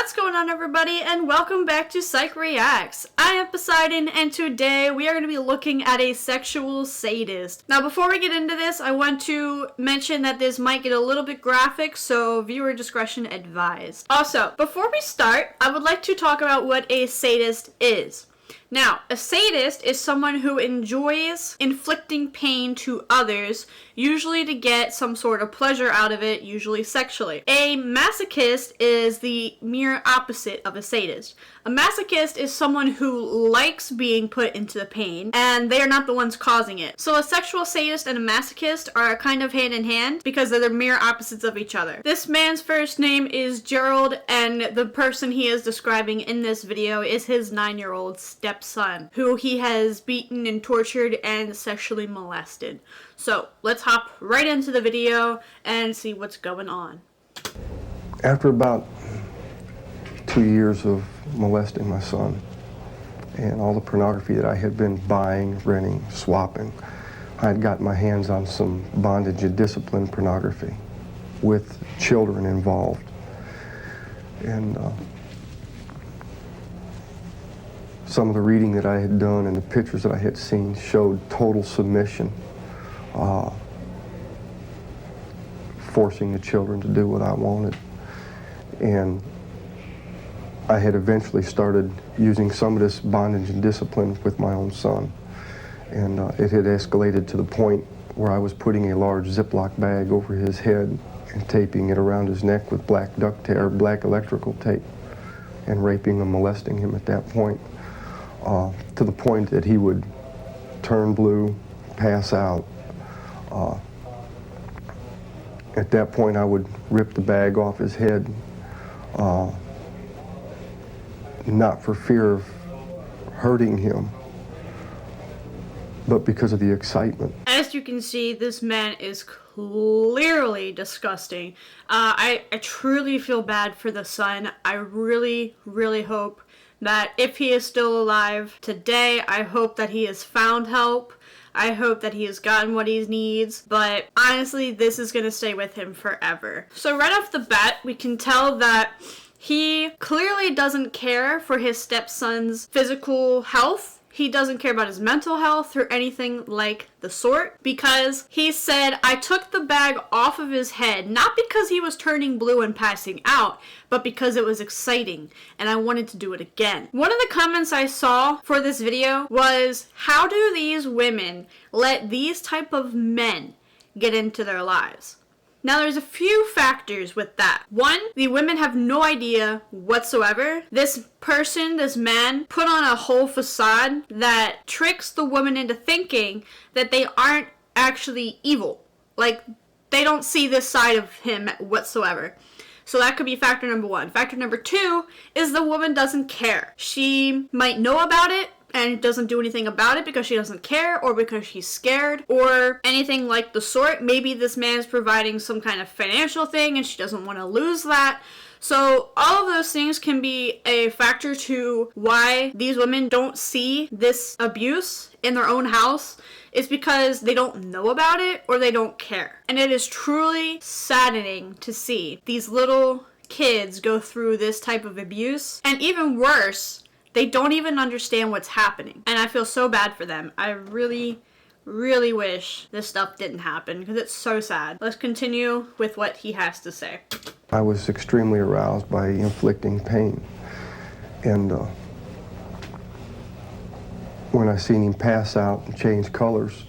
What's going on, everybody, and welcome back to Psych Reacts. I am Poseidon, and today we are going to be looking at a sexual sadist. Now, before we get into this, I want to mention that this might get a little bit graphic, so viewer discretion advised. Also, before we start, I would like to talk about what a sadist is. Now, a sadist is someone who enjoys inflicting pain to others, usually to get some sort of pleasure out of it, usually sexually. A masochist is the mere opposite of a sadist. A masochist is someone who likes being put into the pain, and they are not the ones causing it. So a sexual sadist and a masochist are kind of hand in hand because they're the mere opposites of each other. This man's first name is Gerald, and the person he is describing in this video is his 9-year-old stepson, who he has beaten and tortured and sexually molested. So let's hop right into the video and see what's going on. After about 2 years of molesting my son and all the pornography that I had been buying, renting, swapping, I had gotten my hands on some bondage and discipline pornography with children involved. And some of the reading that I had done and the pictures that I had seen showed total submission, forcing the children to do what I wanted. And I had eventually started using some of this bondage and discipline with my own son. And it had escalated to the point where I was putting a large Ziploc bag over his head and taping it around his neck with black duct tape or black electrical tape and raping and molesting him at that point, to the point that he would turn blue, pass out. At that point, I would rip the bag off his head, not for fear of hurting him, but because of the excitement. As you can see, this man is clearly disgusting. I truly feel bad for the son. I really hope that if he is still alive today, I hope that he has found help. I hope that he has gotten what he needs, but honestly, this is gonna stay with him forever. So right off the bat, we can tell that he clearly doesn't care for his stepson's physical health. He doesn't care about his mental health or anything like the sort, because he said, I took the bag off of his head, not because he was turning blue and passing out, but because it was exciting and I wanted to do it again. One of the comments I saw for this video was, how do these women let these type of men get into their lives? Now, there's a few factors with that. One, the women have no idea whatsoever. This person, this man, put on a whole facade that tricks the woman into thinking that they aren't actually evil. Like, they don't see this side of him whatsoever. So that could be factor number one. Factor number two is the woman doesn't care. She might know about it and doesn't do anything about it because she doesn't care, or because she's scared, or anything like the sort. Maybe this man's providing some kind of financial thing and she doesn't want to lose that. So all of those things can be a factor to why these women don't see this abuse in their own house. Is because they don't know about it or they don't care. And it is truly saddening to see these little kids go through this type of abuse. And even worse, they don't even understand what's happening. And I feel so bad for them. I really wish this stuff didn't happen because it's so sad. Let's continue with what he has to say. I was extremely aroused by inflicting pain. And when I seen him pass out and change colors,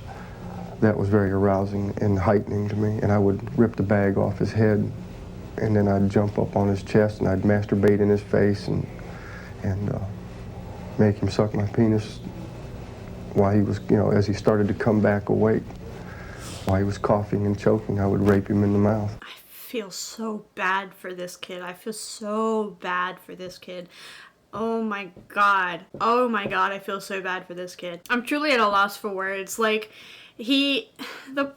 that was very arousing and heightening to me. And I would rip the bag off his head, and then I'd jump up on his chest and I'd masturbate in his face and make him suck my penis while he was, as he started to come back awake. While he was coughing and choking, I would rape him in the mouth. I feel so bad for this kid. I feel so bad for this kid. Oh my god. Oh my god, I feel so bad for this kid. I'm truly at a loss for words. Like, the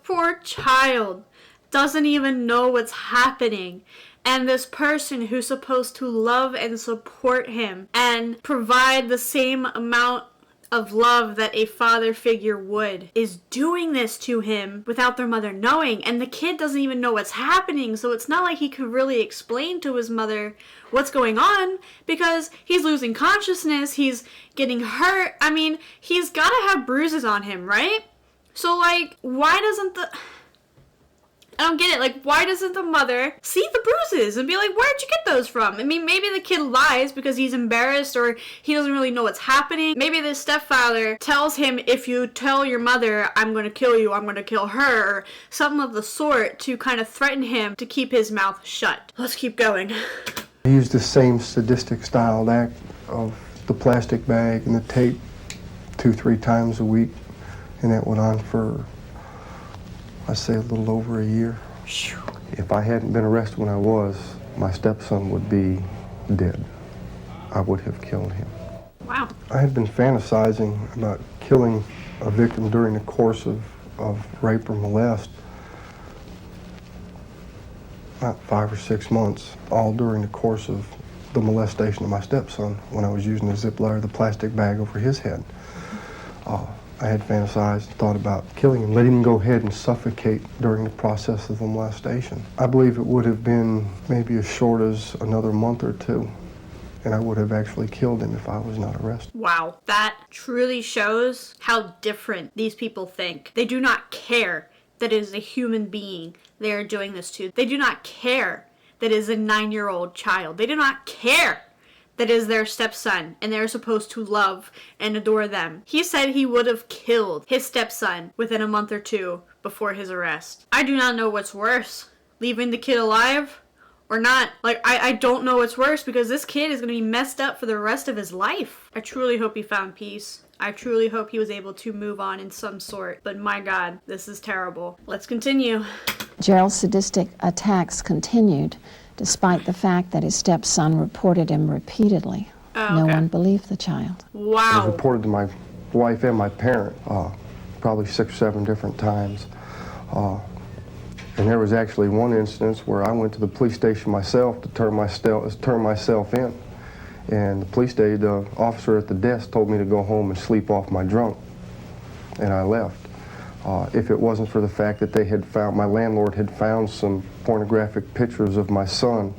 poor child doesn't even know what's happening. And this person who's supposed to love and support him and provide the same amount of love that a father figure would, is doing this to him without their mother knowing, and the kid doesn't even know what's happening, so it's not like he could really explain to his mother what's going on, because he's losing consciousness, he's getting hurt. I mean, he's gotta have bruises on him, right? So, like, why doesn't I don't get it. Like, why doesn't the mother see the bruises and be like, where'd you get those from? I mean, maybe the kid lies because he's embarrassed or he doesn't really know what's happening. Maybe the stepfather tells him, if you tell your mother, I'm going to kill you, I'm going to kill her, or something of the sort to kind of threaten him to keep his mouth shut. Let's keep going. He used the same sadistic styled act of the plastic bag and the tape 2-3 times a week, and that went on for, I'd say, a little over a year. If I hadn't been arrested when I was, my stepson would be dead. I would have killed him. Wow. I had been fantasizing about killing a victim during the course of rape or molest about 5 or 6 months, all during the course of the molestation of my stepson when I was using the Ziploc, the plastic bag over his head. I had fantasized and thought about killing him, letting him go ahead and suffocate during the process of the molestation. I believe it would have been maybe as short as another month or two, and I would have actually killed him if I was not arrested. Wow, that truly shows how different these people think. They do not care that it is a human being they are doing this to. They do not care that it is a 9-year-old child. They do not care that is their stepson, and they're supposed to love and adore them. He said he would have killed his stepson within a month or two before his arrest. I do not know what's worse, leaving the kid alive or not. Like, I don't know what's worse, because this kid is going to be messed up for the rest of his life. I truly hope he found peace. I truly hope he was able to move on in some sort. But my God, this is terrible. Let's continue. Gerald's sadistic attacks continued, despite the fact that his stepson reported him repeatedly. No one believed the child. Wow. I was reported to my wife and my parent probably 6 or 7 different times. And there was actually one instance where I went to the police station myself to turn myself in. And the officer at the desk told me to go home and sleep off my drunk. And I left. If it wasn't for the fact that my landlord had found some pornographic pictures of my son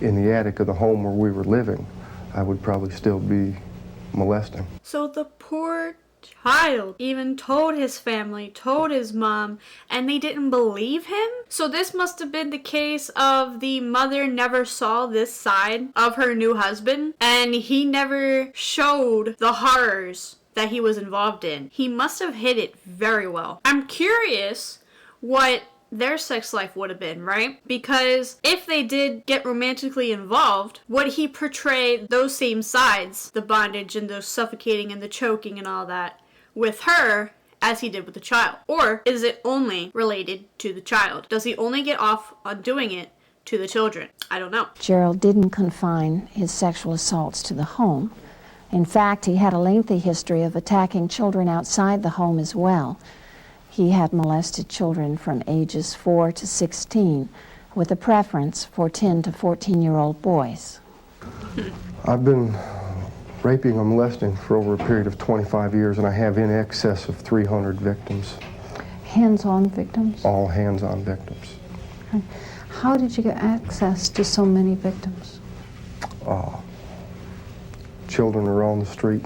in the attic of the home where we were living, I would probably still be molesting. So the poor child even told his family, told his mom, and they didn't believe him? So this must have been the case of the mother never saw this side of her new husband, and he never showed the horrors that he was involved in. He must have hid it very well. I'm curious what their sex life would have been, right? Because if they did get romantically involved, would he portray those same sides, the bondage and the suffocating and the choking and all that, with her as he did with the child? Or is it only related to the child? Does he only get off on doing it to the children? I don't know. Gerald didn't confine his sexual assaults to the home. In fact, he had a lengthy history of attacking children outside the home as well. He had molested children from ages 4 to 16, with a preference for 10 to 14-year-old boys. I've been raping and molesting for over a period of 25 years, and I have in excess of 300 victims. Hands-on victims? All hands-on victims. Okay. How did you get access to so many victims? Children are on the street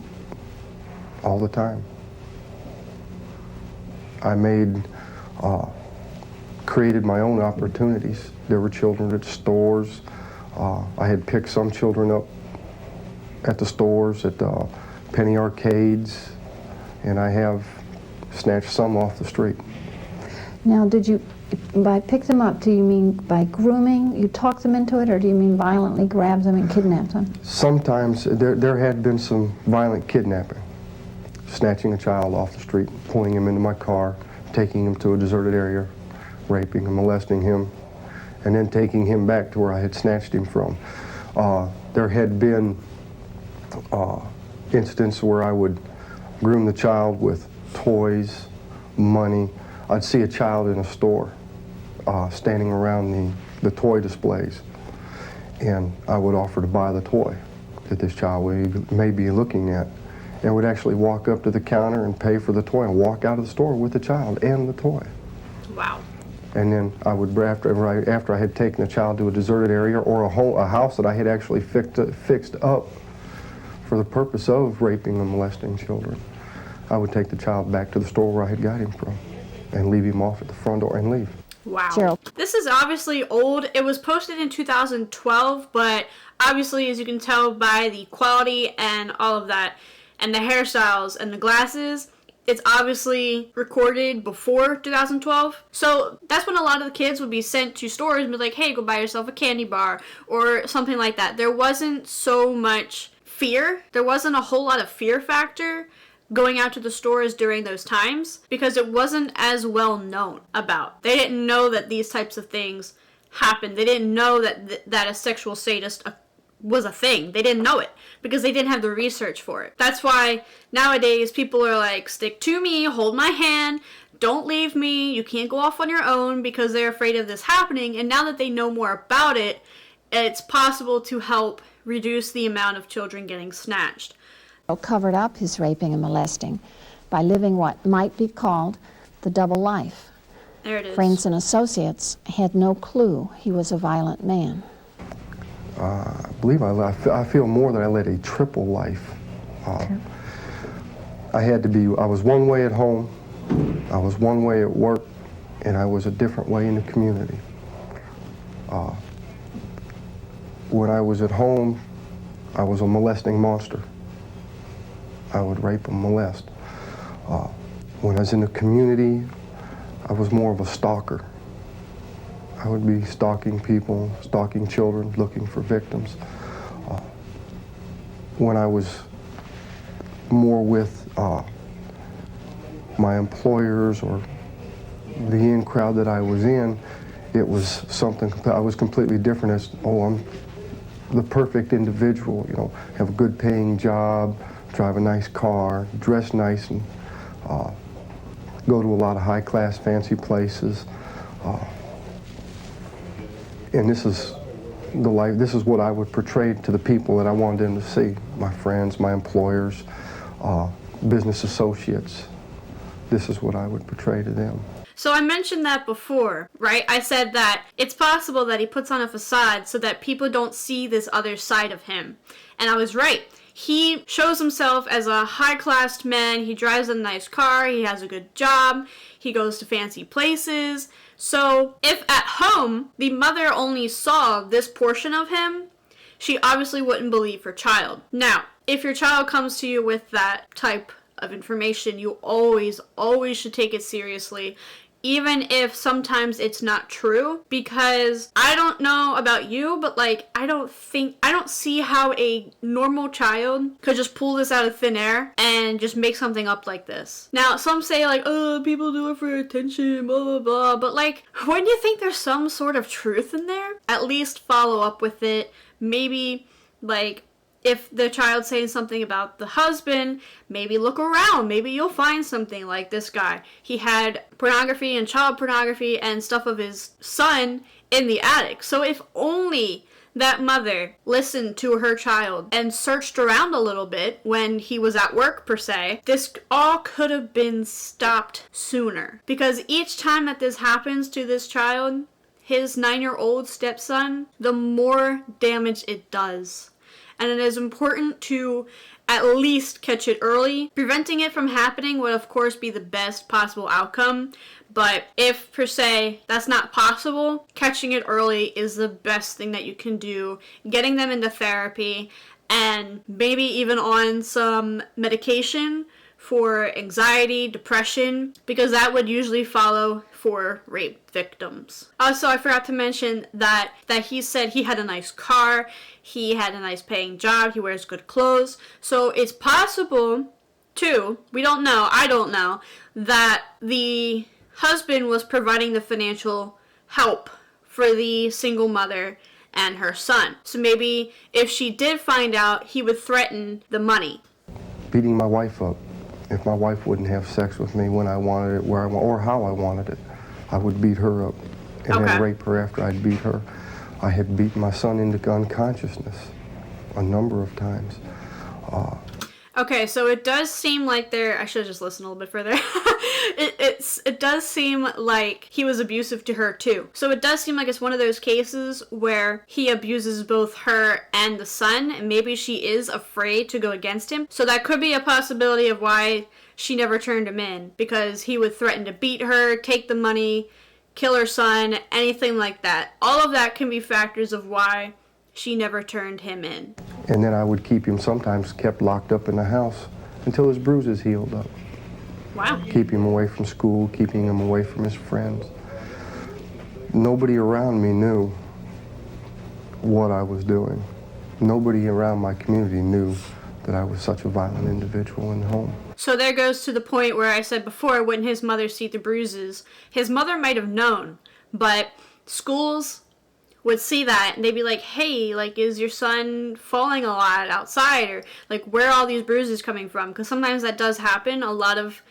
all the time. I created my own opportunities. There were children at stores. I had picked some children up at the stores, at penny arcades, and I have snatched some off the street. Now, by pick them up, do you mean by grooming? You talk them into it, or do you mean violently grab them and kidnap them? Sometimes there had been some violent kidnapping. Snatching a child off the street, pulling him into my car, taking him to a deserted area, raping and molesting him, and then taking him back to where I had snatched him from. There had been instances where I would groom the child with toys, money. I'd see a child in a store standing around the toy displays, and I would offer to buy the toy that this child may be looking at. and would actually walk up to the counter and pay for the toy and walk out of the store with the child and the toy. Wow. And then I would, after I had taken the child to a deserted area or a house that I had actually fixed up for the purpose of raping and molesting children, I would take the child back to the store where I had got him from and leave him off at the front door and leave. Wow. Gerald. This is obviously old. It was posted in 2012, but obviously, as you can tell by the quality and all of that, and the hairstyles and the glasses, it's obviously recorded before 2012. So that's when a lot of the kids would be sent to stores and be like, hey, go buy yourself a candy bar or something like that. There wasn't so much fear. There wasn't a whole lot of fear factor going out to the stores during those times because it wasn't as well known about. They didn't know that these types of things happened. They didn't know that a sexual sadist was a thing. They didn't know it because they didn't have the research for it. That's why nowadays people are like, stick to me, hold my hand, don't leave me, you can't go off on your own, because they're afraid of this happening. And now that they know more about it, it's possible to help reduce the amount of children getting snatched. Covered up his raping and molesting by living what might be called the double life. There it is. Friends and associates had no clue he was a violent man. I believe I feel more that I led a triple life. I was one way at home, I was one way at work, and I was a different way in the community. When I was at home, I was a molesting monster. I would rape and molest. When I was in the community, I was more of a stalker. I would be stalking people, stalking children, looking for victims. When I was more with my employers or the in crowd that I was in, it was something, I was completely different as, I'm the perfect individual, have a good paying job, drive a nice car, dress nice, and go to a lot of high-class, fancy places. And this is the life, this is what I would portray to the people that I wanted them to see. My friends, my employers, business associates. This is what I would portray to them. So I mentioned that before, right? I said that it's possible that he puts on a facade so that people don't see this other side of him. And I was right. He shows himself as a high-class man. He drives a nice car. He has a good job. He goes to fancy places. So if at home the mother only saw this portion of him, she obviously wouldn't believe her child. Now, if your child comes to you with that type of information, you always should take it seriously, even if sometimes it's not true, because I don't know about you, but I don't see how a normal child could just pull this out of thin air and just make something up like this. Now, some say people do it for attention, blah, blah, blah, but when you think there's some sort of truth in there, at least follow up with it. Maybe, if the child's saying something about the husband, maybe look around. Maybe you'll find something like this guy. He had pornography and child pornography and stuff of his son in the attic. So if only that mother listened to her child and searched around a little bit when he was at work, per se, this all could have been stopped sooner. Because each time that this happens to this child, his 9-year-old stepson, the more damage it does. And it is important to at least catch it early. Preventing it from happening would, of course, be the best possible outcome. But if, per se, that's not possible, catching it early is the best thing that you can do. Getting them into therapy and maybe even on some medication for anxiety, depression, because that would usually follow for rape victims. Also, I forgot to mention that he said he had a nice car, he had a nice paying job, he wears good clothes. So it's possible, too, I don't know, that the husband was providing the financial help for the single mother and her son. So maybe if she did find out, he would threaten the money. Beating my wife up. If my wife wouldn't have sex with me when I wanted it, where I want, or how I wanted it, I would beat her up and then rape her after I'd beat her. I had beaten my son into unconsciousness a number of times. Okay, so it does seem like I should have just listened a little bit further. It does seem like he was abusive to her too. So it does seem like it's one of those cases where he abuses both her and the son, and maybe she is afraid to go against him. So that could be a possibility of why she never turned him in, because he would threaten to beat her, take the money, kill her son, anything like that. All of that can be factors of why she never turned him in. And then I would keep him, sometimes kept locked up in the house until his bruises healed up. Wow. Keeping him away from school, keeping him away from his friends. Nobody around me knew what I was doing. Nobody around my community knew that I was such a violent individual in the home. So there goes to the point where I said before, when his mother see the bruises, his mother might have known, but schools would see that and they'd be like, hey, like, is your son falling a lot outside, or like, where are all these bruises coming from? Because sometimes that does happen. A lot of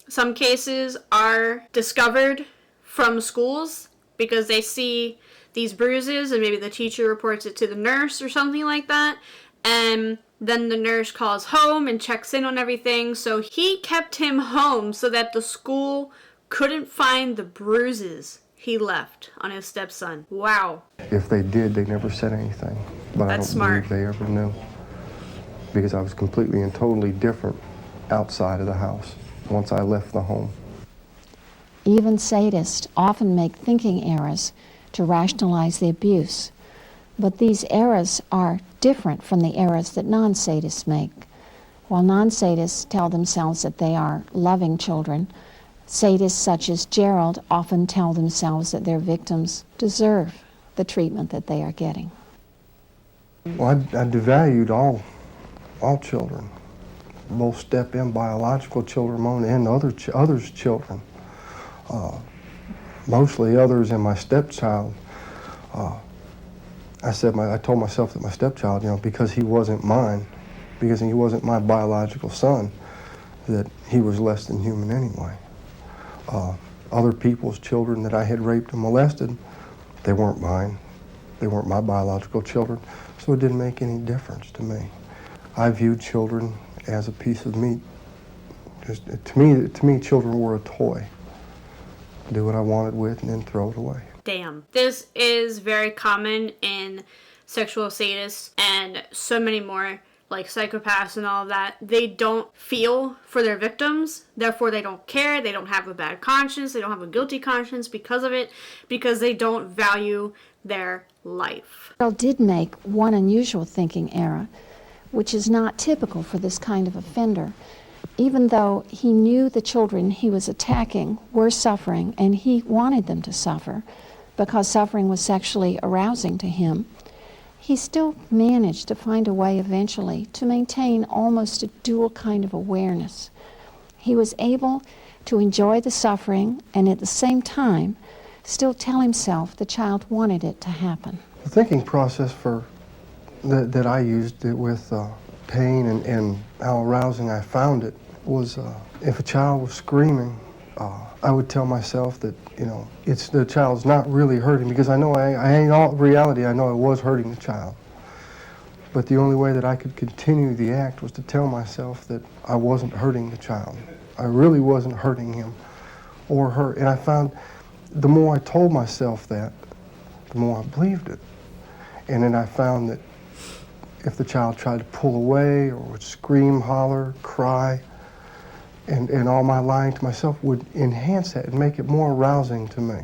some cases are discovered from schools because they see these bruises and maybe the teacher reports it to the nurse or something like that, and then the nurse calls home and checks in on everything. So he kept him home so that the school couldn't find the bruises he left on his stepson. Wow. If they did, they never said anything. But That's I don't smart. believe they ever knew. Because I was completely and totally different outside of the house once I left the home. Even sadists often make thinking errors to rationalize the abuse. But these errors are different from the errors that non-sadists make. While non-sadists tell themselves that they are loving children, sadists such as Gerald often tell themselves that their victims deserve the treatment that they are getting. Well, I devalued all children, both step and biological children and others' children. Mostly others and my stepchild. I told myself that my stepchild, because he wasn't mine, because he wasn't my biological son, that he was less than human anyway. Other people's children that I had raped and molested, they weren't mine. They weren't my biological children, so it didn't make any difference to me. I viewed children as a piece of meat. To me, children were a toy. Do what I wanted with and then throw it away. Damn. This is very common in sexual sadists and so many more, like psychopaths and all of that. They don't feel for their victims, therefore they don't care, they don't have a bad conscience, they don't have a guilty conscience because of it, because they don't value their life. Carl did make one unusual thinking error, which is not typical for this kind of offender. Even though he knew the children he was attacking were suffering and he wanted them to suffer because suffering was sexually arousing to him, he still managed to find a way eventually to maintain almost a dual kind of awareness. He was able to enjoy the suffering and at the same time still tell himself the child wanted it to happen. The thinking process that I used it with pain and how arousing I found it was if a child was screaming, I would tell myself that, the child's not really hurting, because I know in all reality I know I was hurting the child. But the only way that I could continue the act was to tell myself that I wasn't hurting the child. I really wasn't hurting him or her. And I found the more I told myself that, the more I believed it. And then I found that if the child tried to pull away or would scream, holler, cry, and all my lying to myself would enhance that and make it more arousing to me.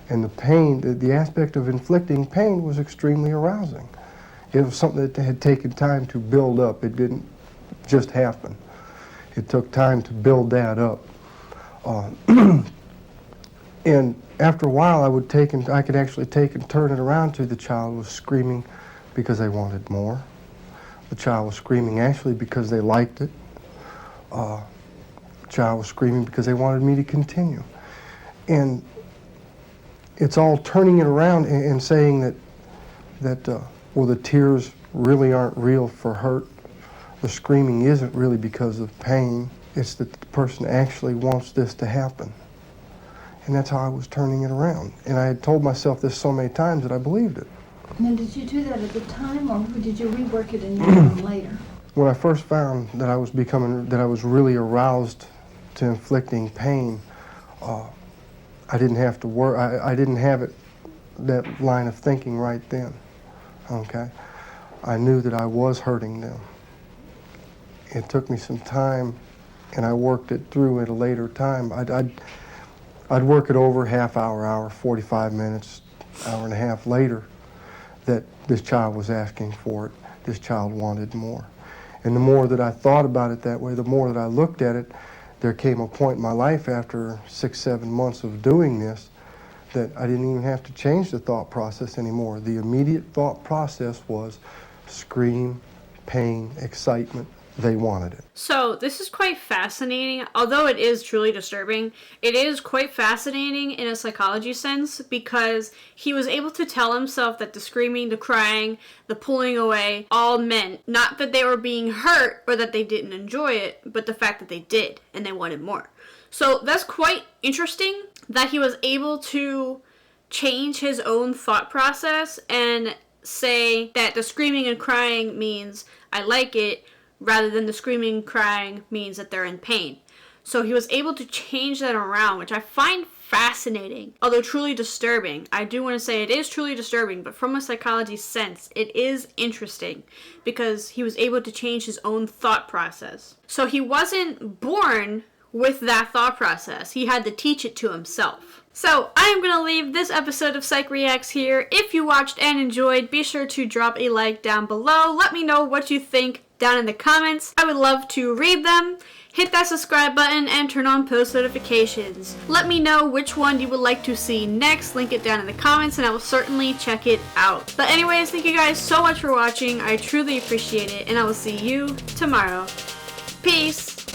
And the pain, the aspect of inflicting pain was extremely arousing. It was something that had taken time to build up. It didn't just happen. It took time to build that up. And after a while, I could actually take and turn it around to the child was screaming because they wanted more. The child was screaming actually because they liked it. The child was screaming because they wanted me to continue. And it's all turning it around and saying that the tears really aren't real for hurt. The screaming isn't really because of pain. It's that the person actually wants this to happen. And that's how I was turning it around. And I had told myself this so many times that I believed it. Now, did you do that at the time, or did you rework it in your mind later? When I first found that I was really aroused to inflicting pain, I didn't have to work. I didn't have that line of thinking right then. Okay, I knew that I was hurting them. It took me some time, and I worked it through at a later time. I'd work it over half hour, 45 minutes, hour and a half later, that this child was asking for it. This child wanted more. And the more that I thought about it that way, the more that I looked at it, there came a point in my life after 6-7 months of doing this that I didn't even have to change the thought process anymore. The immediate thought process was scream, pain, excitement. They wanted it. So this is quite fascinating. Although it is truly disturbing, it is quite fascinating in a psychology sense because he was able to tell himself that the screaming, the crying, the pulling away all meant not that they were being hurt or that they didn't enjoy it, but the fact that they did and they wanted more. So that's quite interesting that he was able to change his own thought process and say that the screaming and crying means I like it, rather than the screaming and crying means that they're in pain. So he was able to change that around, which I find fascinating, although truly disturbing. I do want to say it is truly disturbing, but from a psychology sense, it is interesting because he was able to change his own thought process. So he wasn't born with that thought process. He had to teach it to himself. So I am going to leave this episode of Psych Reacts here. If you watched and enjoyed, be sure to drop a like down below. Let me know what you think down in the comments. I would love to read them. Hit that subscribe button and turn on post notifications. Let me know which one you would like to see next. Link it down in the comments and I will certainly check it out. But anyways, thank you guys so much for watching. I truly appreciate it and I will see you tomorrow. Peace.